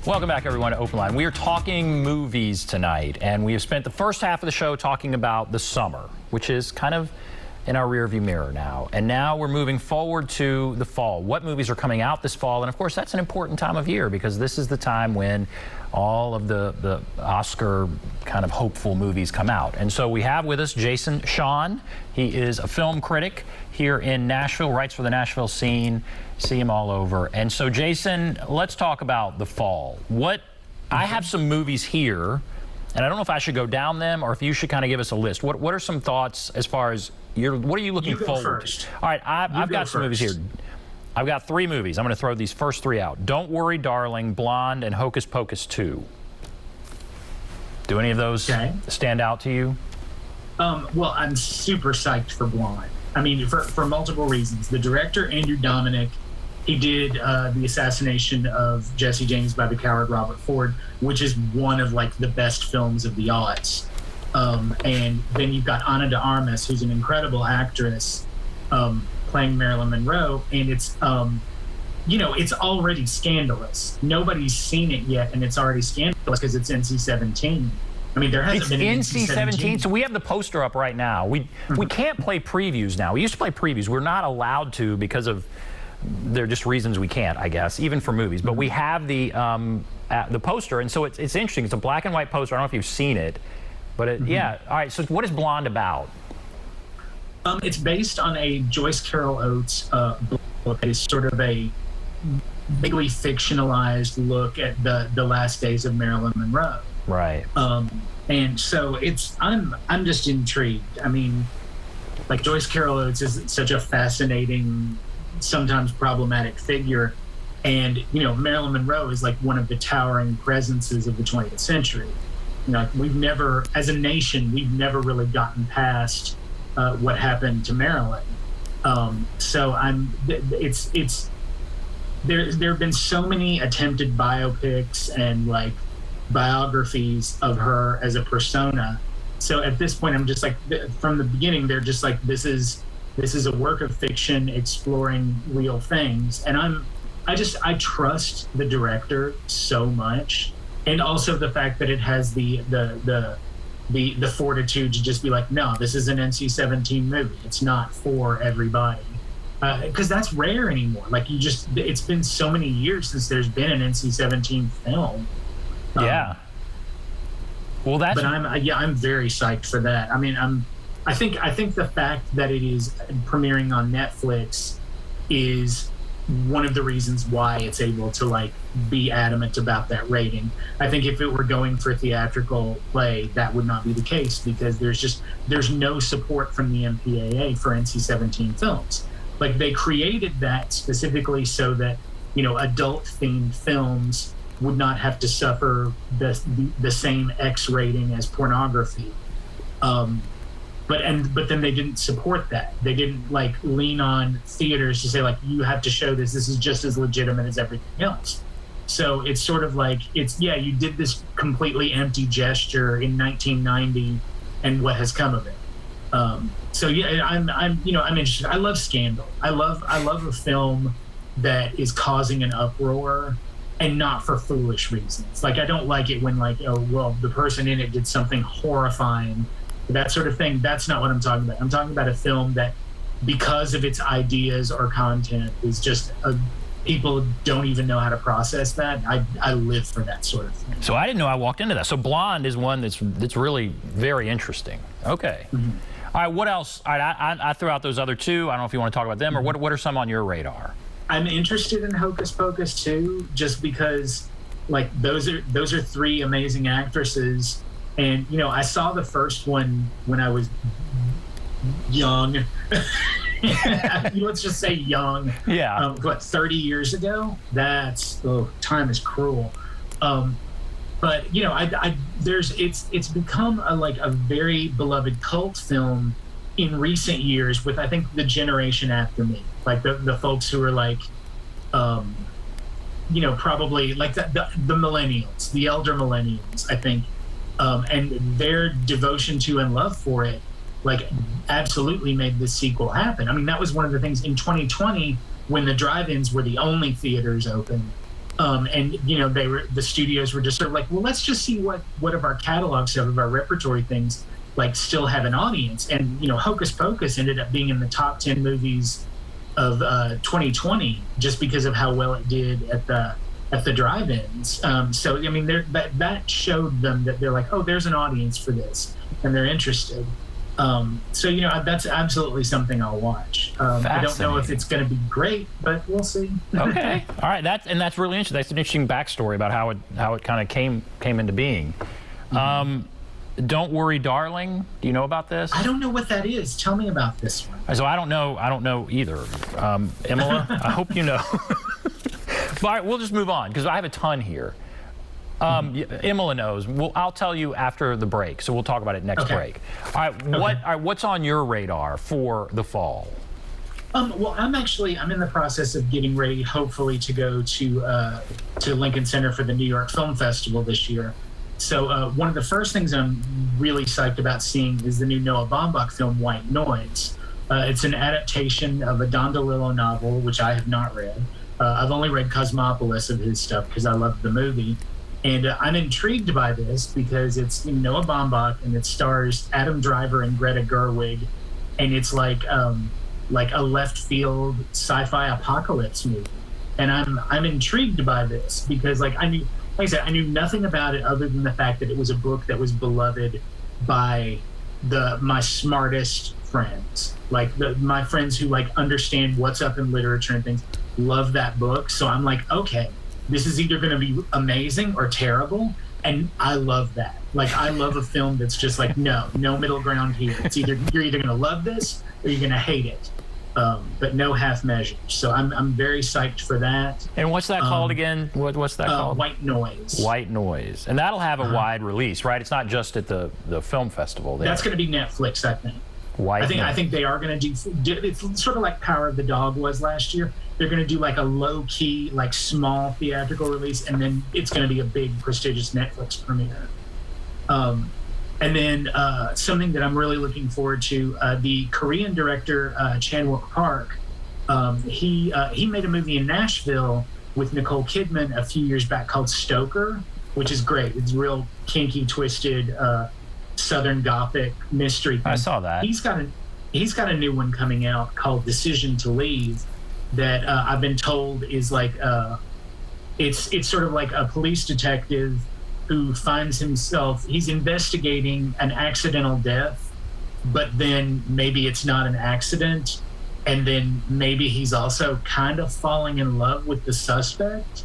Welcome back, everyone, to OpenLine. We are talking movies tonight, and we have spent the first half of the show talking about the summer, which is kind of in our rearview mirror now. And now we're moving forward to the fall. What movies are coming out this fall? And of course, that's an important time of year because this is the time when all of the Oscar kind of hopeful movies come out. And so we have with us Jason Shawhan. He is a film critic here in Nashville, writes for the Nashville Scene. See him all over. And so, Jason, let's talk about the fall. I have some movies here, and I don't know if I should go down them or if you should kind of give us a list. What are some thoughts as far as what are you looking forward to? All right, I've got some movies here. I've got 3 movies. I'm going to throw these first 3 out. Don't Worry, Darling, Blonde, and Hocus Pocus 2. Do any of those stand out to you? Well, I'm super psyched for Blonde. I mean, for multiple reasons. The director, Andrew Dominic, he did The Assassination of Jesse James by the Coward Robert Ford, which is one of like the best films of the aughts. And then you've got Ana de Armas, who's an incredible actress, playing Marilyn Monroe, and it's it's already scandalous. Nobody's seen it yet, and it's already scandalous because it's NC-17. I mean, there hasn't been an NC-17. So we have the poster up right now. We can't play previews now. We used to play previews. We're not allowed to because of there are just reasons we can't, I guess, even for movies. But we have the poster, and so it's interesting. It's a black and white poster. I don't know if you've seen it, but yeah. All right. So what is Blonde about? It's based on a Joyce Carol Oates book. It's sort of a vaguely fictionalized look at the last days of Marilyn Monroe. Right. And so I'm just intrigued. I mean, like Joyce Carol Oates is such a fascinating, sometimes problematic figure. And, Marilyn Monroe is like one of the towering presences of the 20th century. We've never, as a nation, we've never really gotten past what happened to Marilyn. So there have been so many attempted biopics and like biographies of her as a persona. So at this point, I'm just like, from the beginning, they're just like, this is a work of fiction exploring real things. And I trust the director so much. And also the fact that it has the fortitude to just be like, no, this is an NC-17 movie. It's not for everybody. Because that's rare anymore. Like it's been so many years since there's been an NC-17 film. Yeah. Well, but I'm very psyched for that. I mean, I think the fact that it is premiering on Netflix is one of the reasons why it's able to like be adamant about that rating. I think if it were going for theatrical play, that would not be the case because there's no support from the MPAA for NC-17 films. Like they created that specifically so that adult themed films would not have to suffer the same X rating as pornography. But then they didn't support that. They didn't like lean on theaters to say like, you have to show this. This is just as legitimate as everything else. So it's sort of like you did this completely empty gesture in 1990, and what has come of it. So yeah, I'm interested. I love scandal. I love a film that is causing an uproar and not for foolish reasons. Like I don't like it when like, oh well, the person in it did something horrifying. That sort of thing. That's not what I'm talking about. I'm talking about a film that, because of its ideas or content, is just people don't even know how to process that. I live for that sort of thing. So I didn't know I walked into that. So Blonde is one that's really very interesting. Okay. All right. What else? All right. I threw out those other 2. I don't know if you want to talk about them or what are some on your radar? I'm interested in Hocus Pocus 2 just because like those are 3 amazing actresses. And, I saw the first one when I was young. Let's just say young. Yeah. 30 years ago? Time is cruel. But, it's become a very beloved cult film in recent years with, I think, the generation after me. Like the folks who are like, probably like the millennials, the elder millennials, I think. And their devotion to and love for it, like, absolutely made this sequel happen. I mean, that was one of the things in 2020 when the drive-ins were the only theaters open. And the studios were just sort of like, well, let's just see what of our catalogs of our repertory things like still have an audience. And Hocus Pocus ended up being in the top 10 movies of 2020 just because of how well it did at the drive-ins. So I mean, that showed them that they're like, oh, there's an audience for this, and they're interested. So that's absolutely something I'll watch. I don't know if it's going to be great, but we'll see. Okay, all right. That's really interesting. That's an interesting backstory about how it kind of came into being. Don't Worry, Darling. Do you know about this? I don't know what that is. Tell me about this one. So I don't know either. Imola, I hope you know. But all right, we'll just move on because I have a ton here. Imola knows. I'll tell you after the break, so we'll talk about it next break. All right, what's on your radar for the fall? Well, I'm in the process of getting ready, hopefully, to go to Lincoln Center for the New York Film Festival this year. So one of the first things I'm really psyched about seeing is the new Noah Baumbach film, White Noise. It's an adaptation of a Don DeLillo novel, which I have not read. I've only read Cosmopolis of his stuff because I loved the movie. And I'm intrigued by this because it's Noah Baumbach and it stars Adam Driver and Greta Gerwig. And it's like a left field sci-fi apocalypse movie. And I'm intrigued by this because I knew nothing about it other than the fact that it was a book that was beloved by my smartest friends, my friends who understand what's up in literature and things, love that book. So I'm like, okay, this is either going to be amazing or terrible, and I love that. I love a film that's just no middle ground here. It's you're either going to love this or you're going to hate it. But no half measures. So I'm very psyched for that. And what's that called again? What's that called? White Noise. White Noise. And that'll have a wide release, right? It's not just at the film festival there. That's going to be Netflix, I think. I think they are going to do. It's sort of like Power of the Dog was last year. They're going to do a low key, small theatrical release, and then it's going to be a big prestigious Netflix premiere. And then something that I'm really looking forward to, the Korean director Chan-wook Park, he made a movie in Nashville with Nicole Kidman a few years back called Stoker, which is great. It's real kinky, twisted, Southern Gothic mystery thing. I saw that. He's got a new one coming out called Decision to Leave that I've been told is it's sort of like a police detective who finds himself, he's investigating an accidental death, but then maybe it's not an accident, and then maybe he's also kind of falling in love with the suspect.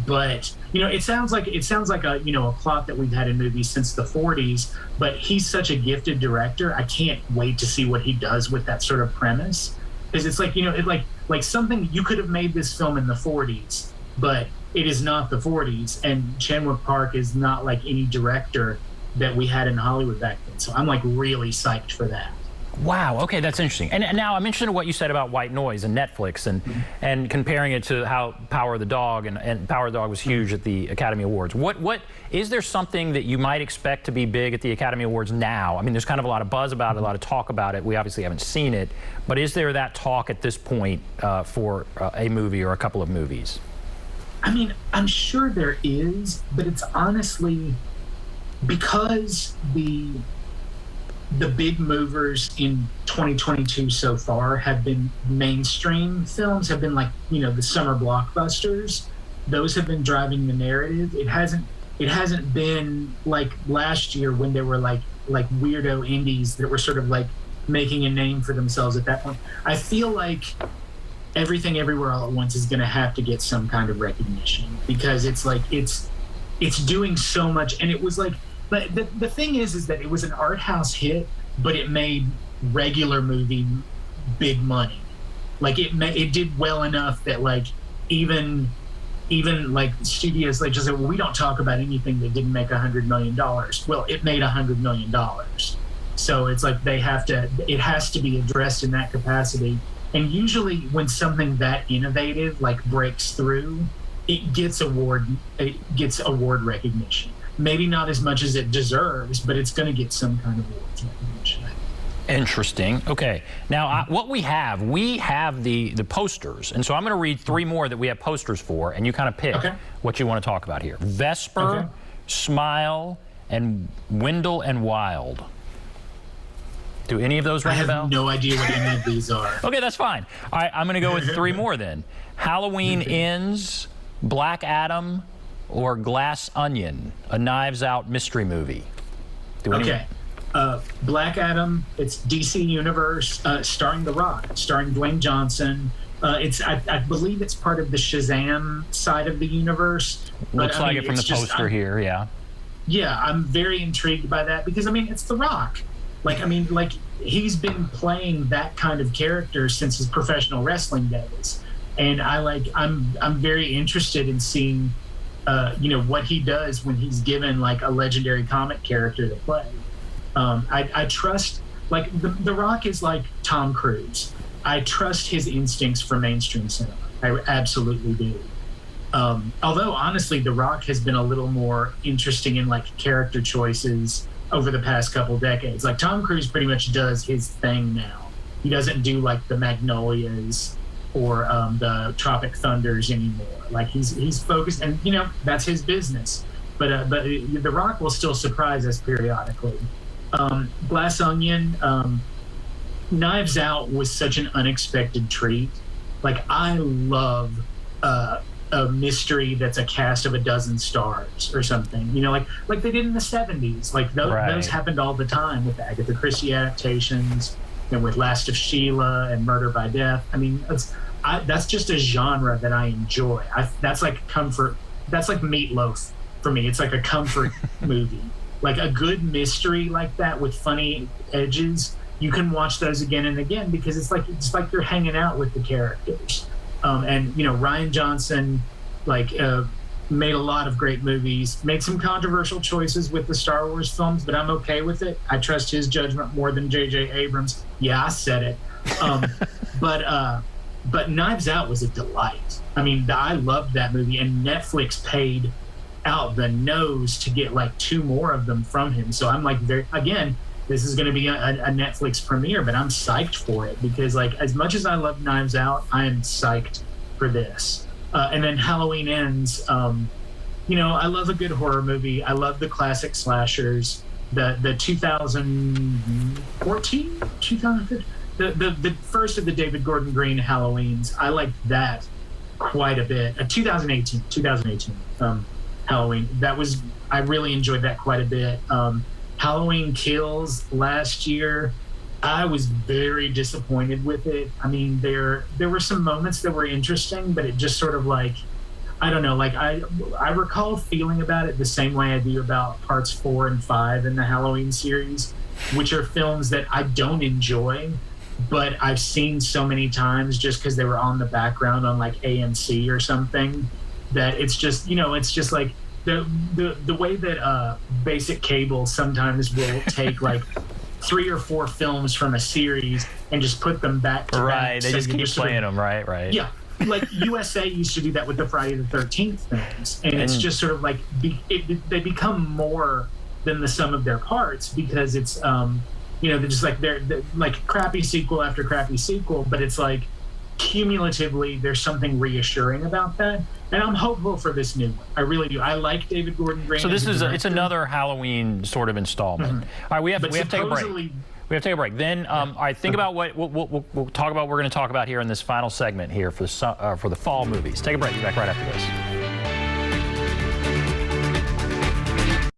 But it sounds like a plot that we've had in movies since the 40s, but he's such a gifted director. I can't wait to see what he does with that sort of premise, because it's like something you could have made this film in the 40s, but it is not the 40s, and Chan-wook Park is not like any director that we had in Hollywood back then. So I'm really psyched for that. Wow. Okay, that's interesting. And now I'm interested in what you said about White Noise and Netflix, and comparing it to how Power of the Dog and Power of the Dog was huge at the Academy Awards. What is there something that you might expect to be big at the Academy Awards now? I mean, there's kind of a lot of buzz about it, a lot of talk about it. We obviously haven't seen it, but is there that talk at this point for a movie or a couple of movies? I mean, I'm sure there is, but it's honestly because the big movers in 2022 so far have been mainstream films, have been the summer blockbusters. Those have been driving the narrative. It hasn't been like last year when there were like weirdo indies that were sort of making a name for themselves at that point. I feel like Everything Everywhere All at Once is going to have to get some kind of recognition because it's doing so much. And it was but the thing is that it was an art house hit, but it made regular movie big money. It did well enough that even studios just said, well, we don't talk about anything that didn't make $100 million. Well, it made $100 million. So it's it has to be addressed in that capacity. And usually when something that innovative breaks through, it gets award recognition. Maybe not as much as it deserves, but it's going to get some kind of awards recognition. Interesting. Okay. Now, what we have the posters. And so I'm going to read 3 more that we have posters for, and you kind of pick what you want to talk about here. Vesper, Smile, and Wendell and Wild. Do any of those ring a bell? I have no idea what any of these are. Okay, that's fine. All right, I'm going to go with 3 more then. Halloween Ends, Black Adam, or Glass Onion, a Knives Out mystery movie. Black Adam, it's DC Universe, starring The Rock, starring Dwayne Johnson. I believe it's part of the Shazam side of the universe. Looks like it from the poster here, yeah. Yeah, I'm very intrigued by that because, it's The Rock. He's been playing that kind of character since his professional wrestling days. And I'm very interested in seeing, what he does when he's given, a legendary comic character to play. I trust, The Rock is like Tom Cruise. I trust his instincts for mainstream cinema. I absolutely do. Although, honestly, The Rock has been a little more interesting in, character choices over the past couple decades. Tom Cruise pretty much does his thing now. He doesn't do, the Magnolias or the Tropic Thunders anymore. He's focused, and, that's his business. But The Rock will still surprise us periodically. Glass Onion, Knives Out was such an unexpected treat. I love a mystery that's a cast of a dozen stars or something, like they did in the 70s. Those happened all the time with the Agatha Christie adaptations and with Last of Sheila and Murder by Death. That's just a genre that I enjoy. That's like comfort. That's like Meatloaf for me. It's like a comfort movie. A good mystery like that with funny edges, you can watch those again and again because it's like you're hanging out with the characters. And Rian Johnson made a lot of great movies, made some controversial choices with the Star Wars films, but I'm okay with it. I trust his judgment more than J.J. Abrams. Yeah, I said it. But Knives Out was a delight. I loved that movie, and Netflix paid out the nose to get 2 more of them from him. So I'm again, this is going to be a Netflix premiere, but I'm psyched for it because as much as I love Knives Out, I am psyched for this. And then Halloween Ends. I love a good horror movie. I love the classic slashers. The 2014, 2015, the first of the David Gordon Green Halloweens. I liked that quite a bit. 2018. Halloween. I really enjoyed that quite a bit. Halloween Kills last year, I was very disappointed with it. There were some moments that were interesting, but it just sort of I don't know, I recall feeling about it the same way I do about parts 4 and 5 in the Halloween series, which are films that I don't enjoy, but I've seen so many times just because they were on the background on AMC or something, that it's just, the way that basic cable sometimes will take 3 or 4 films from a series and just put them back to back. They just keep playing them, right. Yeah. USA used to do that with the Friday the 13th films. And it's just sort of they become more than the sum of their parts because it's, they're just they're crappy sequel after crappy sequel, but it's cumulatively there's something reassuring about that, and I'm hopeful for this new one. I really do. I like David Gordon Green. So it's another Halloween sort of installment. All right, we have to take a break. We have to take a break. Then, all right, think about what we'll talk about. We're going to talk about here in this final segment here for the fall movies. Take a break. Be back right after this.